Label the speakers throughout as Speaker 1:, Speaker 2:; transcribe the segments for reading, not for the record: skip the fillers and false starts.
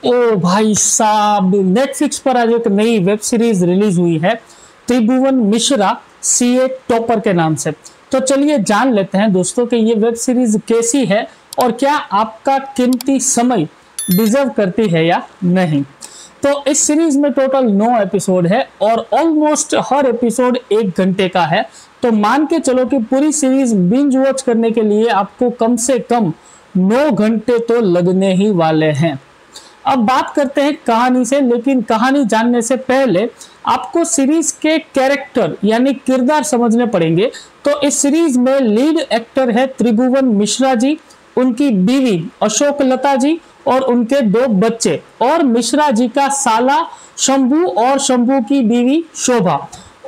Speaker 1: ओ भाई साहब, नेटफ्लिक्स पर आज एक नई वेब सीरीज रिलीज हुई है त्रिभुवन मिश्रा सीए टॉपर के नाम से। तो चलिए जान लेते हैं दोस्तों कि ये वेब सीरीज कैसी है और क्या आपका कीमती समय डिजर्व करती है या नहीं। तो इस सीरीज में टोटल 9 एपिसोड है और ऑलमोस्ट हर एपिसोड 1 घंटे का है। तो मान के चलो कि पूरी सीरीज बिंज वॉच करने के लिए आपको कम से कम 9 घंटे तो लगने ही वाले हैं। अब बात करते हैं कहानी से, लेकिन कहानी जानने से पहले आपको सीरीज के कैरेक्टर यानी किरदार समझने पड़ेंगे। तो इस सीरीज में लीड एक्टर है त्रिभुवन मिश्रा जी, उनकी बीवी अशोक लता जी और उनके 2 बच्चे, और मिश्रा जी का साला शंभू और शंभू की बीवी शोभा,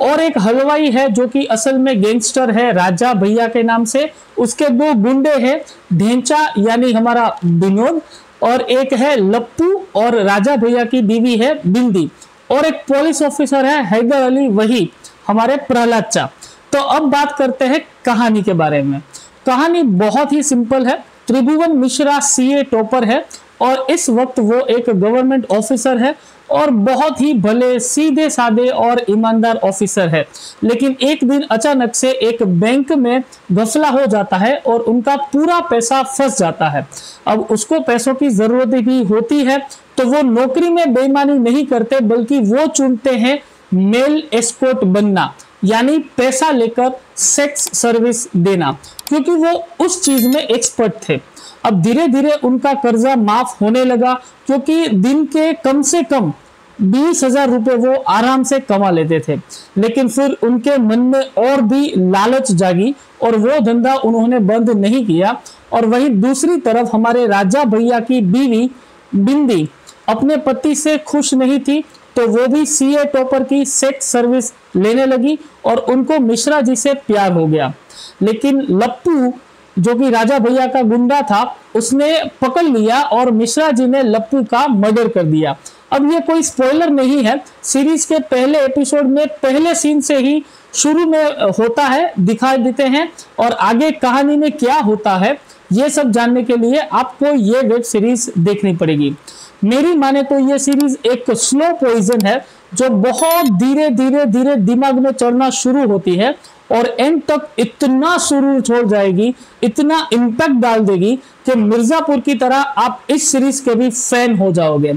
Speaker 1: और एक हलवाई है जो कि असल में गैंगस्टर है राजा भैया के नाम से। उसके 2 गुंडे हैं, ढेंचा यानी हमारा विनोद, और एक है लप्पू, और राजा भैया की बीवी है बिंदी, और एक पुलिस ऑफिसर है हैदर अली, वही हमारे प्रहलाद चा। तो अब बात करते हैं कहानी के बारे में। कहानी बहुत ही सिंपल है। त्रिभुवन मिश्रा सीए टॉपर है और इस वक्त वो एक गवर्नमेंट ऑफिसर है और बहुत ही भले सीधे साधे और ईमानदार ऑफिसर है। लेकिन एक दिन अचानक से एक बैंक में घपला हो जाता है और उनका पूरा पैसा फंस जाता है। अब उसको पैसों की जरूरत भी होती है, तो वो नौकरी में बेईमानी नहीं करते बल्कि वो चुनते हैं मेल एस्कॉर्ट बनना, यानी पैसा लेकर सेक्स सर्विस देना, क्योंकि वो उस चीज में एक्सपर्ट थे। अब धीरे धीरे उनका कर्जा माफ होने लगा, क्योंकि दिन के कम से कम 20,000 रुपए वो आराम से कमा लेते थे। लेकिन फिर उनके मन में और भी लालच जागी और वो धंधा उन्होंने बंद नहीं किया। और वहीं दूसरी तरफ हमारे राजा भैया की बीवी बिंदी अपने पति से खुश नहीं थी, तो वो भी सीए टॉपर की सेक्स सर्विस लेने लगी और उनको मिश्रा जी से प्यार हो गया। लेकिन लप्पू जो कि राजा भैया का गुंडा था, उसने पकड़ लिया और मिश्रा जी ने लप्पू का मर्डर कर दिया। अब ये कोई स्पॉइलर नहीं है, सीरीज के पहले एपिसोड में पहले सीन से ही शुरू में होता है, दिखा देते हैं, और आगे कहानी में क्या होता है ये सब जानने के लिए आपको ये वेब सीरीज देखनी पड़ेगी। मेरी माने तो ये सीरीज एक स्लो पॉइजन है जो बहुत धीरे धीरे धीरे दिमाग में चढ़ना शुरू होती है और एंड तक इतना सुरूर छोड़ जाएगी, इतना इम्पैक्ट डाल देगी कि मिर्जापुर की तरह आप इस सीरीज के भी फैन हो जाओगे।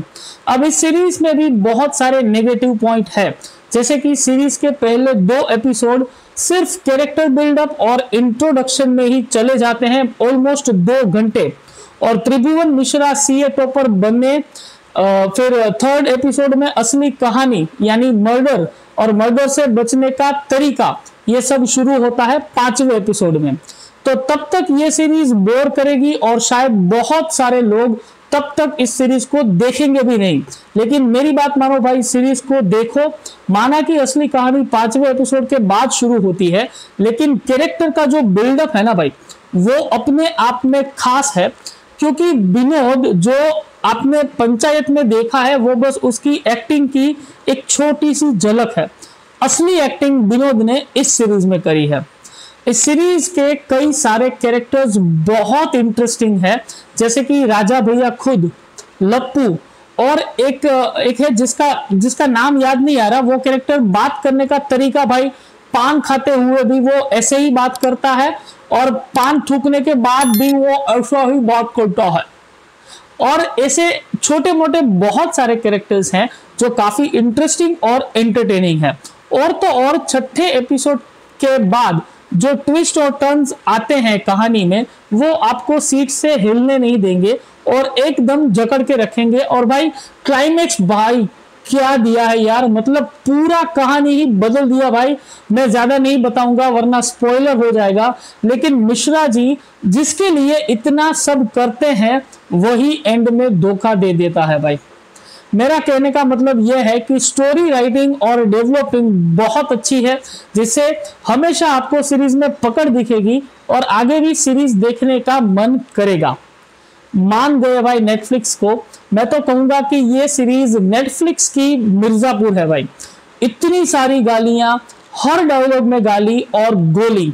Speaker 1: अब इस सीरीज में भी बहुत सारे नेगेटिव पॉइंट है, जैसे कि सीरीज के पहले 2 एपिसोड सिर्फ कैरेक्टर बिल्डअप और इंट्रोडक्शन में ही चले जाते हैं, ऑलमोस्ट 2 घंटे। और त्रिभुवन मिश्रा सीए टॉपर बनने फिर 3rd एपिसोड में असली कहानी यानी मर्डर और मर्डर से बचने का तरीका, ये सब शुरू होता है 5वें एपिसोड में। तो तब तक ये सीरीज बोर करेगी और शायद बहुत सारे लोग तब तक इस सीरीज को देखेंगे भी नहीं। लेकिन मेरी बात मानो भाई, सीरीज को देखो। माना कि असली कहानी 5वें एपिसोड के बाद शुरू होती है, लेकिन कैरेक्टर का जो बिल्डअप है ना भाई, वो अपने आप में खास है। क्योंकि विनोद जो आपने पंचायत में देखा है वो बस उसकी एक्टिंग की एक छोटी सी झलक है। असली एक्टिंग विनोद ने इस सीरीज में करी है। इस सीरीज के कई सारे कैरेक्टर्स बहुत इंटरेस्टिंग है, जैसे कि राजा भैया खुद, लप्पू, और एक है जिसका नाम याद नहीं आ रहा। वो कैरेक्टर बात करने का तरीका भाई, पान खाते हुए भी वो ऐसे ही बात करता है और पान थूकने के बाद भी वो ऐसा ही बात करता है। और ऐसे छोटे मोटे बहुत सारे कैरेक्टर्स हैं जो काफी इंटरेस्टिंग और एंटरटेनिंग है। और तो और 6ठे एपिसोड के बाद जो ट्विस्ट और टर्न्स आते हैं कहानी में, वो आपको सीट से हिलने नहीं देंगे और एकदम जकड़ के रखेंगे। और भाई क्लाइमेक्स भाई क्या दिया है यार, मतलब पूरा कहानी ही बदल दिया भाई। मैं ज्यादा नहीं बताऊंगा वरना स्पॉइलर हो जाएगा, लेकिन मिश्रा जी जिसके लिए इतना सब करते हैं वही एंड में धोखा दे देता है भाई। मेरा कहने का मतलब यह है कि स्टोरी राइटिंग और डेवलपिंग बहुत अच्छी है, जिससे हमेशा आपको सीरीज में पकड़ दिखेगी और आगे भी सीरीज देखने का मन करेगा। मान गए भाई नेटफ्लिक्स को। मैं तो कहूंगा कि ये सीरीज नेटफ्लिक्स की मिर्जापुर है भाई। इतनी सारी गालियां, हर डायलॉग में गाली और गोली,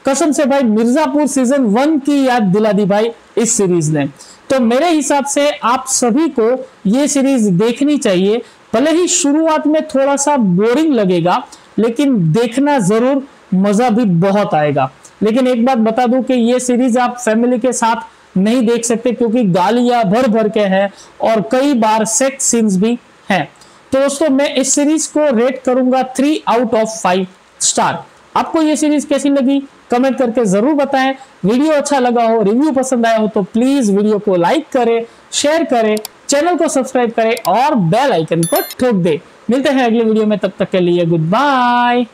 Speaker 1: कसम से भाई मिर्जापुर सीजन 1 की याद दिला दी भाई इस सीरीज ने। तो मेरे हिसाब से आप सभी को ये सीरीज देखनी चाहिए। भले ही शुरुआत में थोड़ा सा बोरिंग लगेगा, लेकिन देखना जरूर, मजा भी बहुत आएगा। लेकिन एक बात बता दूं कि ये सीरीज आप फैमिली के साथ नहीं देख सकते, क्योंकि गालियां भर भर के हैं और कई बार सेक्स सीन्स भी हैं। तो दोस्तों मैं इस सीरीज को रेट करूंगा 3 आउट ऑफ 5 स्टार। आपको ये सीरीज कैसी लगी कमेंट करके जरूर बताएं। वीडियो अच्छा लगा हो, रिव्यू पसंद आया हो तो प्लीज वीडियो को लाइक करें, शेयर करें, चैनल को सब्सक्राइब करें और बेल आइकन को ठोक दे। मिलते हैं अगले वीडियो में, तब तक के लिए गुड बाय।